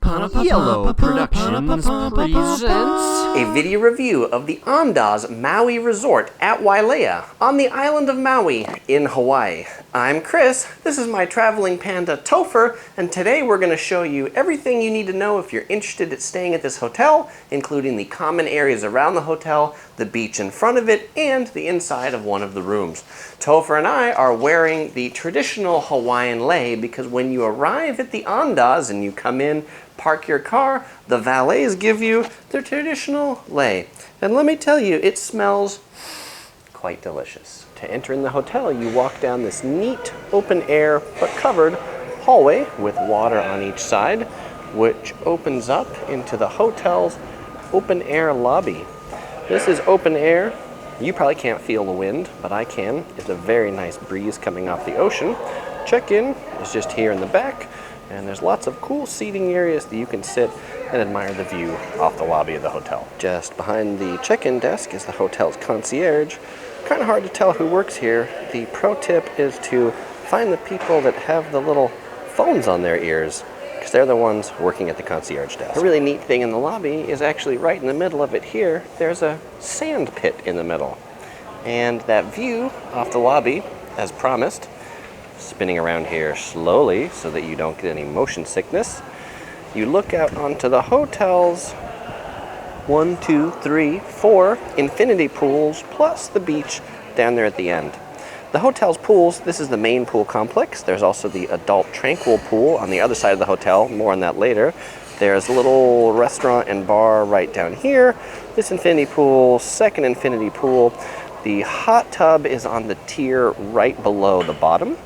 Yellow Productions presents a video review of the Andaz Maui Resort at Wailea on the island of Maui in Hawaii. I'm Chris, this is my traveling panda Topher, and today we're going to show you everything you need to know if you're interested in staying at this hotel, including the common areas around the hotel, the beach in front of it, and the inside of one of the rooms. Topher and I are wearing the traditional Hawaiian lei because when you arrive at the Andaz and you come in, park your car, the valets give you their traditional lei. And let me tell you, it smells quite delicious. To enter in the hotel, you walk down this neat, open air, but covered hallway with water on each side, which opens up into the hotel's open air lobby. This is open air. You probably can't feel the wind, but I can. It's a very nice breeze coming off the ocean. Check-in is just here in the back, and there's lots of cool seating areas that you can sit and admire the view off the lobby of the hotel. Just behind the check-in desk is the hotel's concierge. Kind of hard to tell who works here. The pro tip is to find the people that have the little phones on their ears, because they're the ones working at the concierge desk. A really neat thing in the lobby is actually right in the middle of it here, there's a sand pit in the middle. And that view off the lobby, as promised, spinning around here slowly so that you don't get any motion sickness, you look out onto the hotel's 4 infinity pools plus the beach down there at the end. The hotel's pools, this is the main pool complex. There's also the adult tranquil pool on the other side of the hotel, more on that later. There's a little restaurant and bar right down here. This infinity pool, second infinity pool. The hot tub is on the tier right below the bottom.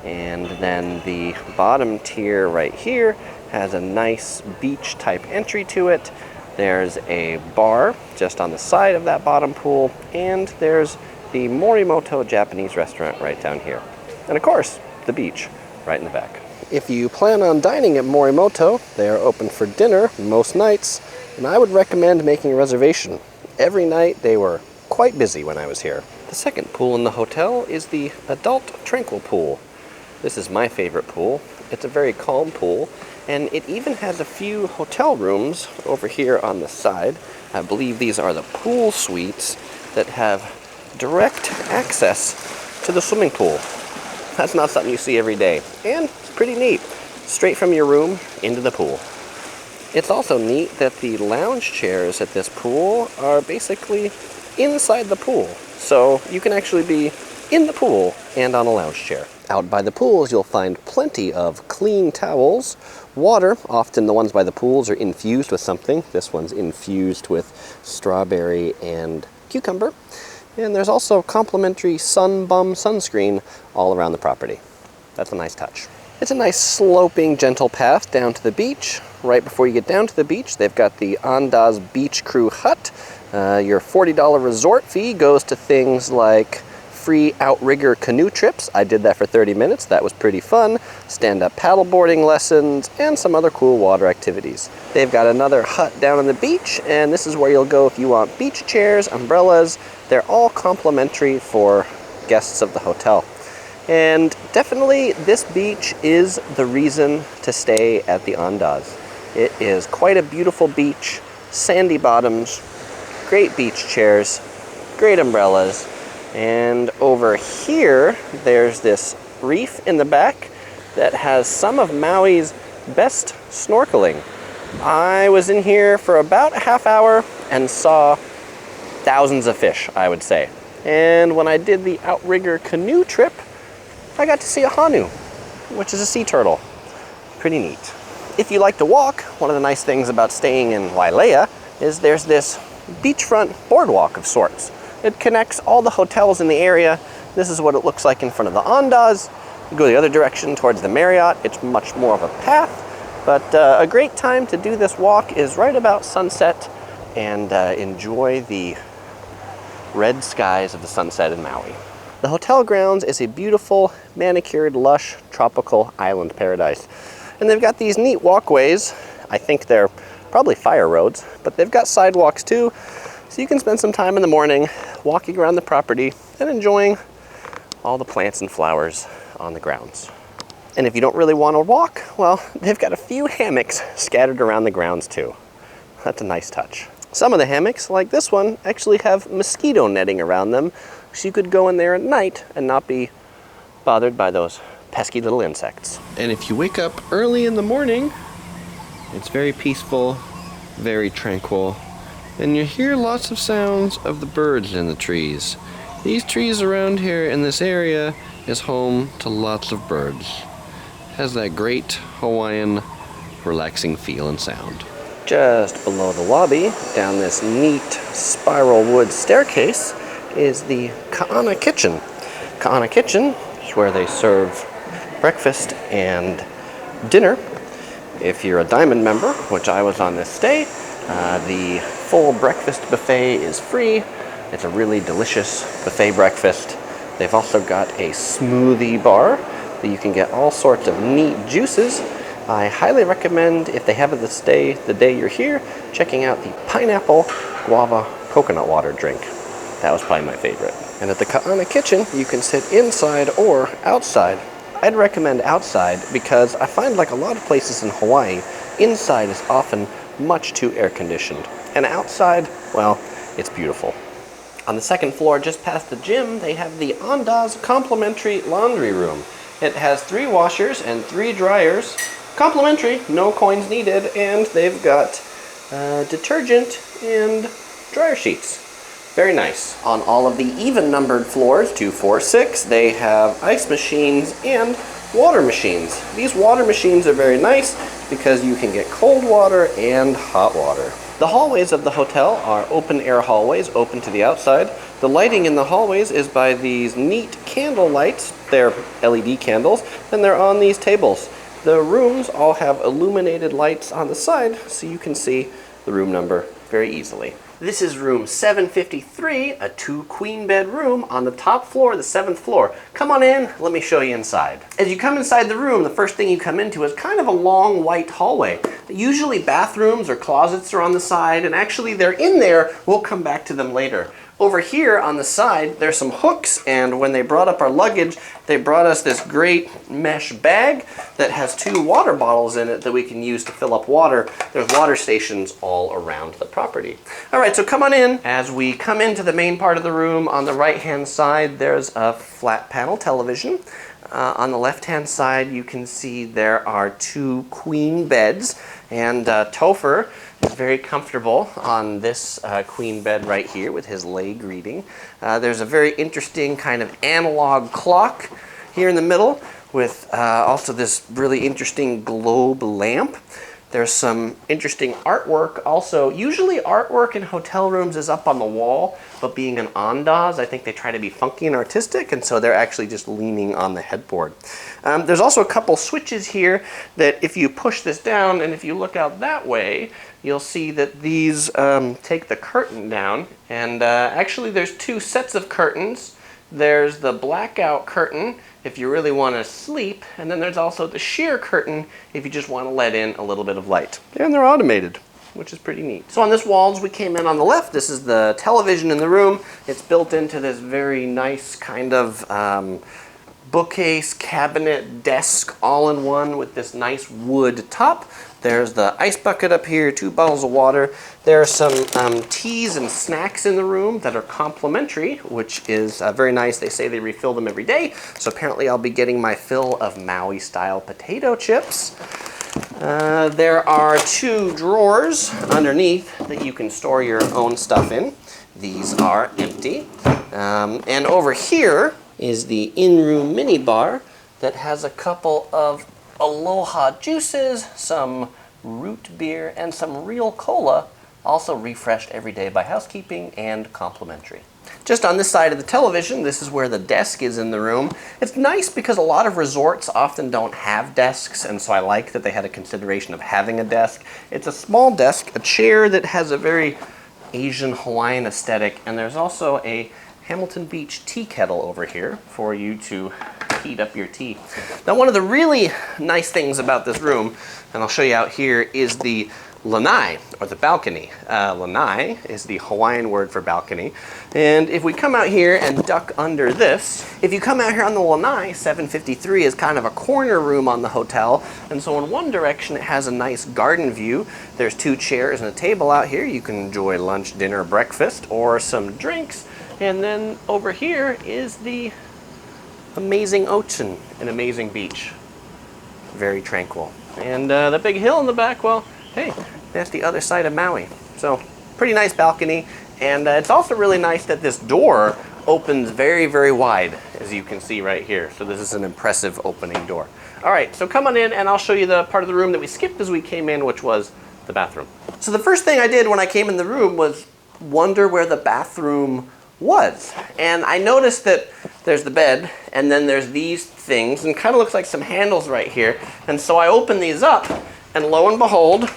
And then the bottom tier right here has a nice beach type entry to it. There's a bar just on the side of that bottom pool, and there's the Morimoto Japanese restaurant right down here. And of course, the beach right in the back. If you plan on dining at Morimoto, they are open for dinner most nights, and I would recommend making a reservation. Every night they were quite busy when I was here. The second pool in the hotel is the adult tranquil pool. This is my favorite pool. It's a very calm pool, and it even has a few hotel rooms over here on the side. I believe these are the pool suites that have direct access to the swimming pool. That's not something you see every day, and it's pretty neat. Straight from your room into the pool. It's also neat that the lounge chairs at this pool are basically inside the pool, so you can actually be in the pool and on a lounge chair. Out by the pools, you'll find plenty of clean towels, water. Often the ones by the pools are infused with something. This one's infused with strawberry and cucumber. And there's also complimentary sun bum sunscreen all around the property. That's a nice touch. It's a nice sloping, gentle path down to the beach. Right before you get down to the beach, they've got the Andaz Beach Crew Hut. Your $40 resort fee goes to things like free outrigger canoe trips. I did that for 30 minutes. That was pretty fun. Stand-up paddleboarding lessons and some other cool water activities. They've got another hut down on the beach, and this is where you'll go if you want beach chairs, umbrellas. They're all complimentary for guests of the hotel. And definitely this beach is the reason to stay at the Andaz. It is quite a beautiful beach, sandy bottoms, great beach chairs, great umbrellas. And over here, there's this reef in the back that has some of Maui's best snorkeling. I was in here for about a half hour and saw thousands of fish, I would say. And when I did the outrigger canoe trip, I got to see a hanu, which is a sea turtle. Pretty neat. If you like to walk, one of the nice things about staying in Wailea is there's this beachfront boardwalk of sorts. It connects all the hotels in the area. This is what it looks like in front of the Andaz. You go the other direction towards the Marriott. It's much more of a path, but a great time to do this walk is right about sunset and enjoy the red skies of the sunset in Maui. The hotel grounds is a beautiful, manicured, lush, tropical island paradise. And they've got these neat walkways. I think they're probably fire roads, but they've got sidewalks too. So you can spend some time in the morning walking around the property and enjoying all the plants and flowers on the grounds. And if you don't really want to walk, well, they've got a few hammocks scattered around the grounds too. That's a nice touch. Some of the hammocks, like this one, actually have mosquito netting around them, so you could go in there at night and not be bothered by those pesky little insects. And if you wake up early in the morning, it's very peaceful, very tranquil, and you hear lots of sounds of the birds in the trees. These trees around here in this area is home to lots of birds. Has that great Hawaiian relaxing feel and sound. Just below the lobby, down this neat spiral wood staircase, is the Ka'ana Kitchen. Ka'ana Kitchen is where they serve breakfast and dinner. If you're a Diamond member, which I was on this stay, the full breakfast buffet is free. It's a really delicious buffet breakfast. They've also got a smoothie bar that you can get all sorts of neat juices. I highly recommend, if they have it the day you're here, checking out the pineapple guava coconut water drink. That was probably my favorite. And at the Ka'ana Kitchen, you can sit inside or outside. I'd recommend outside because I find, like a lot of places in Hawaii, inside is often much too air conditioned. And outside, well, it's beautiful. On the second floor, just past the gym, they have the Andaz complimentary laundry room. It has 3 washers and 3 dryers. Complimentary, no coins needed, and they've got detergent and dryer sheets. Very nice. On all of the even-numbered floors, 2, 4, 6, they have ice machines and water machines. These water machines are very nice because you can get cold water and hot water. The hallways of the hotel are open-air hallways, open to the outside. The lighting in the hallways is by these neat candle lights. They're LED candles, and they're on these tables. The rooms all have illuminated lights on the side, so you can see the room number very easily. This is room 753, a 2-queen bed room on the top floor, the 7th floor. Come on in, let me show you inside. As you come inside the room, the first thing you come into is kind of a long white hallway. Usually bathrooms or closets are on the side, and actually they're in there. We'll come back to them later. Over here on the side, there's some hooks, and when they brought up our luggage, they brought us this great mesh bag that has 2 water bottles in it that we can use to fill up water. There's water stations all around the property. All right, so come on in. As we come into the main part of the room, on the right-hand side, there's a flat panel television. On the left-hand side, you can see there are 2 queen beds, and Topher is very comfortable on this queen bed right here with his lay greeting. There's a very interesting kind of analog clock here in the middle with also this really interesting globe lamp. There's some interesting artwork also. Usually artwork in hotel rooms is up on the wall, but being an Andaz, I think they try to be funky and artistic, and so they're actually just leaning on the headboard. There's also a couple switches here that if you push this down and if you look out that way, you'll see that these take the curtain down, and actually there's 2 sets of curtains. There's the blackout curtain if you really want to sleep, and then there's also the sheer curtain if you just want to let in a little bit of light. And they're automated, which is pretty neat. So on this wall, as we came in on the left, this is the television in the room. It's built into this very nice kind of bookcase, cabinet, desk, all in one with this nice wood top. There's the ice bucket up here, 2 bottles of water. There are some teas and snacks in the room that are complimentary, which is very nice. They say they refill them every day, so apparently I'll be getting my fill of Maui-style potato chips. There are 2 drawers underneath that you can store your own stuff in. These are empty. And over here is the in-room mini bar that has a couple of Aloha juices, some root beer, and some real cola, also refreshed every day by housekeeping and complimentary. Just on this side of the television, this is where the desk is in the room. It's nice because a lot of resorts often don't have desks, and so I like that they had a consideration of having a desk. It's a small desk, a chair that has a very Asian Hawaiian aesthetic, and there's also a Hamilton Beach tea kettle over here for you to heat up your tea. Now, one of the really nice things about this room, and I'll show you out here, is the lanai, or the balcony. Lanai is the Hawaiian word for balcony. And if we come out here and duck under this, if you come out here on the lanai, 753 is kind of a corner room on the hotel. And so in one direction, it has a nice garden view. There's 2 chairs and a table out here. You can enjoy lunch, dinner, breakfast, or some drinks. And then over here is the amazing ocean and amazing beach. Very tranquil. And the big hill in the back, well, hey, that's the other side of Maui. So pretty nice balcony. And it's also really nice that this door opens very, very wide, as you can see right here. So this is an impressive opening door. All right, so come on in and I'll show you the part of the room that we skipped as we came in, which was the bathroom. So the first thing I did when I came in the room was wonder where the bathroom was. And I noticed that there's the bed, and then there's these things, and kind of looks like some handles right here. And so I opened these up, and lo and behold,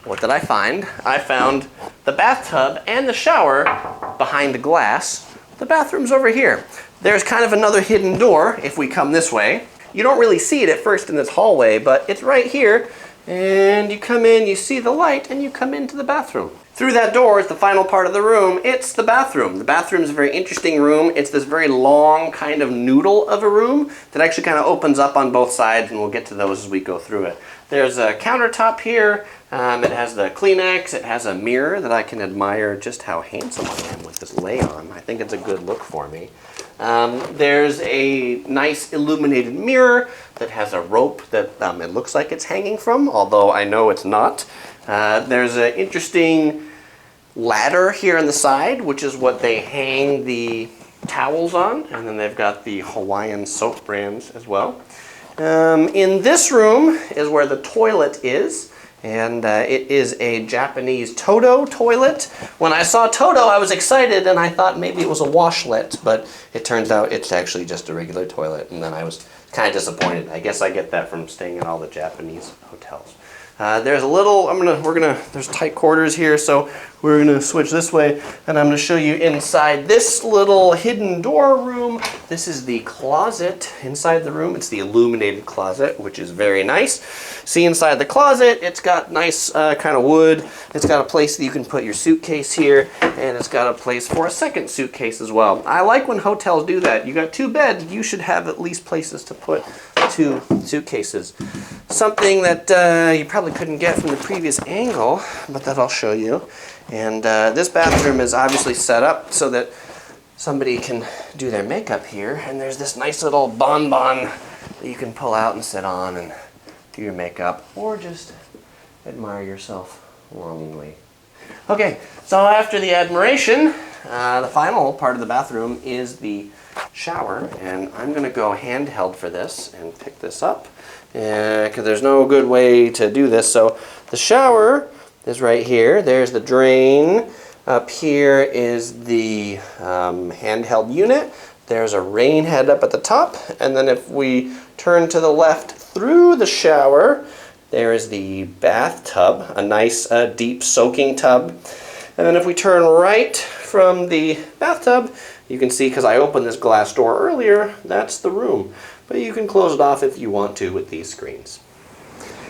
what did I find? I found the bathtub and the shower behind the glass. The bathroom's over here. There's kind of another hidden door if we come this way. You don't really see it at first in this hallway, but it's right here. And you come in, you see the light, and you come into the bathroom. Through that door is the final part of the room. It's the bathroom. The bathroom is a very interesting room. It's this very long kind of noodle of a room that actually kind of opens up on both sides, and we'll get to those as we go through it. There's a countertop here. It has the Kleenex. It has a mirror that I can admire just how handsome I am with this lay on. I think it's a good look for me. There's a nice illuminated mirror that has a rope that it looks like it's hanging from, although I know it's not. There's an interesting ladder here on the side, which is what they hang the towels on, and then they've got the Hawaiian soap brands as well. In this room is where the toilet is, and it is a Japanese Toto toilet. When I saw Toto, I was excited, and I thought maybe it was a washlet, but it turns out it's actually just a regular toilet, and then I was kind of disappointed. I guess I get that from staying in all the Japanese hotels. There's a little, there's tight quarters here, so we're gonna switch this way, and I'm gonna show you inside this little hidden door room. This is the closet inside the room. It's the illuminated closet, which is very nice. See inside the closet, it's got nice kind of wood. It's got a place that you can put your suitcase here, and it's got a place for a second suitcase as well. I like when hotels do that. You got 2 beds, you should have at least places to put 2 suitcases. Something that you probably couldn't get from the previous angle, but that I'll show you. And this bathroom is obviously set up so that somebody can do their makeup here. And there's this nice little bonbon that you can pull out and sit on and do your makeup, or just admire yourself longingly. Okay, so after the admiration, the final part of the bathroom is the shower, and I'm going to go handheld for this and pick this up because there's no good way to do this. So the shower is right here. There's the drain. Up here is the handheld unit. There's a rain head up at the top, and then if we turn to the left through the shower, there is the bathtub, a nice deep soaking tub. And then if we turn right from the bathtub, you can see, because I opened this glass door earlier, that's the room. But you can close it off if you want to with these screens.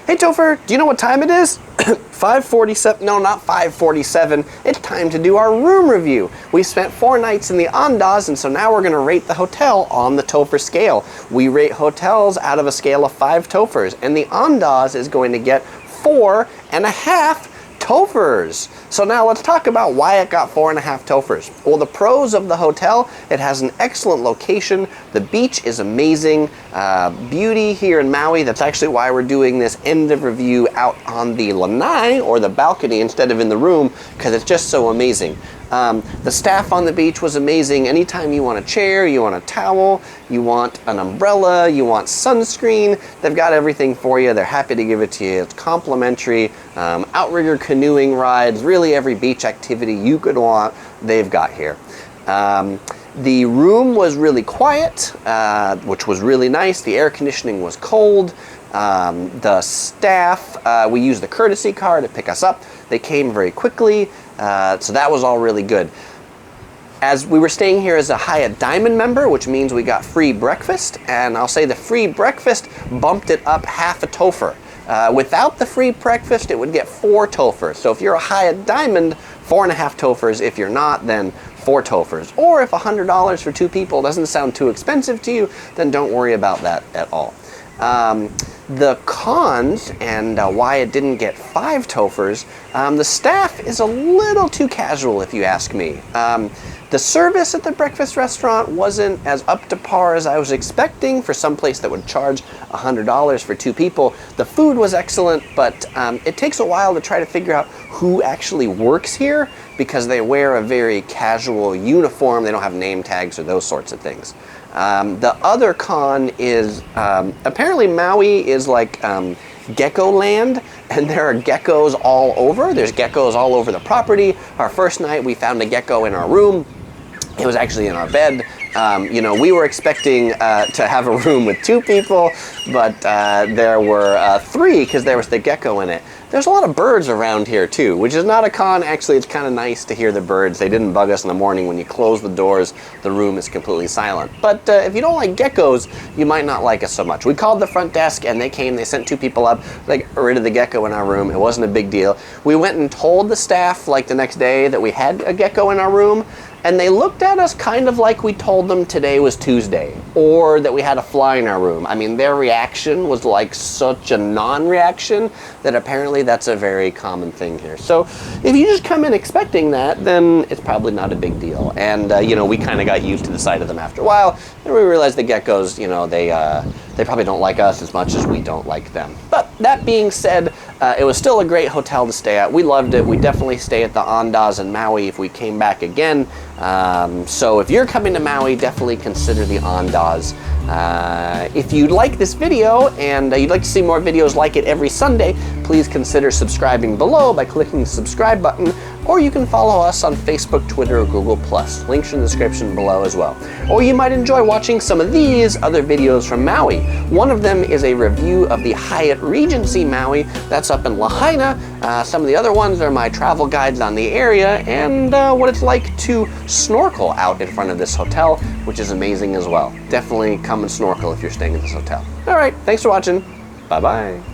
Hey Topher, do you know what time it is? 5:47, no, not 5:47. It's time to do our room review. We spent 4 nights in the Andaz, and so now we're gonna rate the hotel on the Topher scale. We rate hotels out of a scale of 5 Tophers, and the Andaz is going to get 4.5 Tophers. So now let's talk about why it got 4.5 Tophers. Well, the pros of the hotel: it has an excellent location. The beach is amazing. Beauty here in Maui. That's actually why we're doing this end of review out on the lanai, or the balcony, instead of in the room, because it's just so amazing. The staff on the beach was amazing. Anytime you want a chair, you want a towel, you want an umbrella, you want sunscreen, they've got everything for you. They're happy to give it to you. It's complimentary. Outrigger canoeing rides, really every beach activity you could want, they've got here. The room was really quiet, which was really nice. The air conditioning was cold. The staff, we used the courtesy car to pick us up. They came very quickly, so that was all really good. As we were staying here as a Hyatt Diamond member, which means we got free breakfast, and I'll say the free breakfast bumped it up half a Topher. Without the free breakfast, it would get 4 tofers. So if you're a Hyatt Diamond, 4.5 tofers. If you're not, then 4 tofers. Or if $100 for 2 people doesn't sound too expensive to you, then don't worry about that at all. The cons, and why it didn't get 5 tofers, the staff is a little too casual if you ask me. The service at the breakfast restaurant wasn't as up to par as I was expecting for some place that would charge $100 for 2 people. The food was excellent, but it takes a while to try to figure out who actually works here because they wear a very casual uniform. They don't have name tags or those sorts of things. The other con is apparently Maui is like gecko land, and there are geckos all over. There's geckos all over the property. Our first night we found a gecko in our room. It was actually in our bed. You know, we were expecting to have a room with 2 people, but there were 3 because there was the gecko in it. There's a lot of birds around here too, which is not a con. Actually, it's kind of nice to hear the birds. They didn't bug us in the morning. When you close the doors, the room is completely silent. But if you don't like geckos, you might not like us so much. We called the front desk and they came. They sent 2 people up. They got rid of the gecko in our room. It wasn't a big deal. We went and told the staff like the next day that we had a gecko in our room. And they looked at us kind of like we told them today was Tuesday, or that we had a fly in our room. I mean, their reaction was like such a non-reaction that apparently that's a very common thing here. So if you just come in expecting that, then it's probably not a big deal. And, you know, we kind of got used to the sight of them after a while, and we realized the geckos, you know, they probably don't like us as much as we don't like them. But that being said, it was still a great hotel to stay at. We loved it. We definitely stay at the Andaz in Maui if we came back again. So if you're coming to Maui, definitely consider the Andaz. If you like this video and you'd like to see more videos like it every Sunday, please consider subscribing below by clicking the subscribe button, or you can follow us on Facebook, Twitter, or Google+. Links in the description below as well. Or you might enjoy watching some of these other videos from Maui. One of them is a review of the Hyatt Regency Maui. That's up in Lahaina. Some of the other ones are my travel guides on the area and what it's like to snorkel out in front of this hotel, which is amazing as well. Definitely come and snorkel if you're staying at this hotel. All right, thanks for watching. Bye-bye.